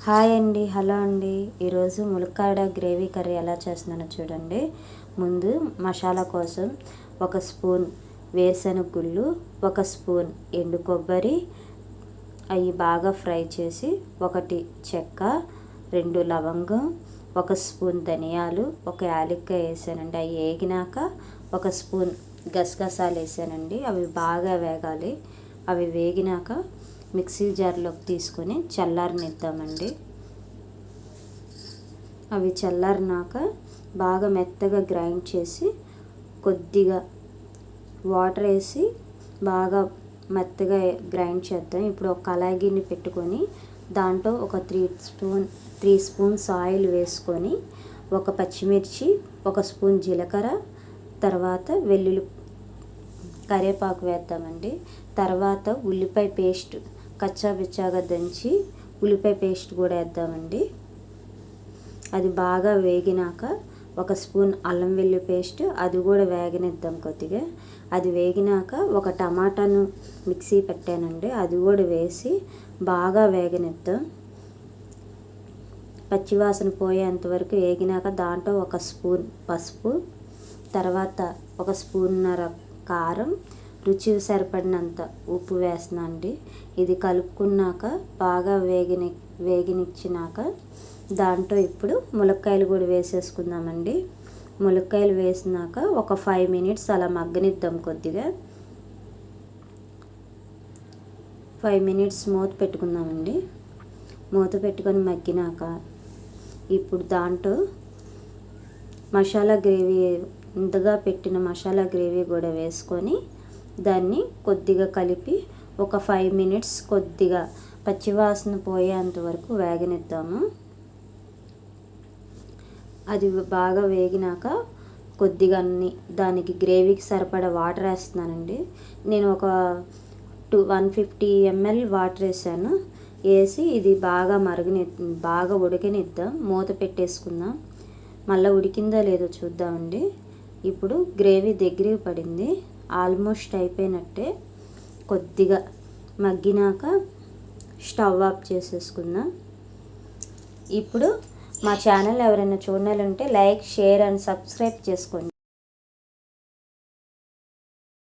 Hi అండి, hello అండి. ఈరోజు ములక్కాడ గ్రేవీ కర్రీ ఎలా చేస్తున్నానో చూడండి. ముందు మసాలా కోసం 1 స్పూన్ వేరుశనగ గుళ్ళు, 1 స్పూన్ ఎండు కొబ్బరి అవి బాగా ఫ్రై చేసి, 1 చెక్క, 2 లవంగం, 1 స్పూన్ ధనియాలు, 1 యాలక్కాయ వేసానండి. అవి వేగినాక 1 స్పూన్ గసగసాలు వేసానండి. అవి బాగా వేగాలి. అవి వేగినాక మిక్సీ జార్లోకి తీసుకొని చల్లారనిద్దామండి. అవి చల్లారినాక బాగా మెత్తగా గ్రైండ్ చేసి కొద్దిగా వాటర్ వేసి బాగా మెత్తగా గ్రైండ్ చేద్దాం. ఇప్పుడు ఒక కళాయి గిన్నె పెట్టుకొని దాంట్లో ఒక 3 స్పూన్స్ ఆయిల్ వేసుకొని 1 పచ్చిమిర్చి, 1 స్పూన్ జీలకర్ర, తర్వాత కరివేపాకు వేద్దామండి. తర్వాత ఉల్లిపాయ పేస్ట్ కచ్చా పిచ్చాగా దంచి ఉల్లిపాయ పేస్ట్ కూడా వేద్దామండి. అది బాగా వేగినాక 1 స్పూన్ అల్లం వెల్లుల్లి పేస్ట్, అది కూడా వేగనిద్దాం కొద్దిగా. అది వేగినాక 1 టమాటాను మిక్సీ పెట్టానండి, అది కూడా వేసి బాగా వేగనిద్దాం. పచ్చివాసన పోయేంత వరకు వేగినాక దాంట్లో 1 స్పూన్ పసుపు, తర్వాత 1 స్పూన్నర కారం, రుచికి సరిపడినంత ఉప్పు వేస్తున్నానండి. ఇది కలుపుకున్నాక బాగా వేగనిచ్చినాక దాంట్లో ఇప్పుడు ములక్కాయలు కూడా వేసేసుకుందామండి. ములక్కాయలు వేసినాక ఒక 5 మినిట్స్ అలా మగ్గనిద్దాం కొద్దిగా. 5 మినిట్స్ మూత పెట్టుకుందామండి. మూత పెట్టుకొని మగ్గినాక ఇప్పుడు దాంట్లో ఇంతగా పెట్టిన మసాలా గ్రేవీ కూడా వేసుకొని దాన్ని కొద్దిగా కలిపి ఒక 5 మినిట్స్ కొద్దిగా పచ్చివాసన పోయేంత వరకు వేగనిద్దాము. అది బాగా వేగినాక కొద్దిగా దానికి గ్రేవీకి సరిపడా వాటర్ వేస్తున్నానండి. నేను ఒక 150 ml వాటర్ వేసాను. వేసి ఇది బాగా ఉడకనిద్దాం. మూత పెట్టేసుకుందాం. మళ్ళీ ఉడికిందో లేదో చూద్దామండి. ఇప్పుడు గ్రేవీ దగ్గరికి పడింది, ఆల్మోస్ట్ అయిపోయినట్టే. కొద్దిగా మగ్గినాక స్టవ్ ఆఫ్ చేసేసుకుందాం. ఇప్పుడు మా ఛానల్ ఎవరైనా చూడాలంటే లైక్, షేర్ అండ్ సబ్స్క్రైబ్ చేసుకోండి.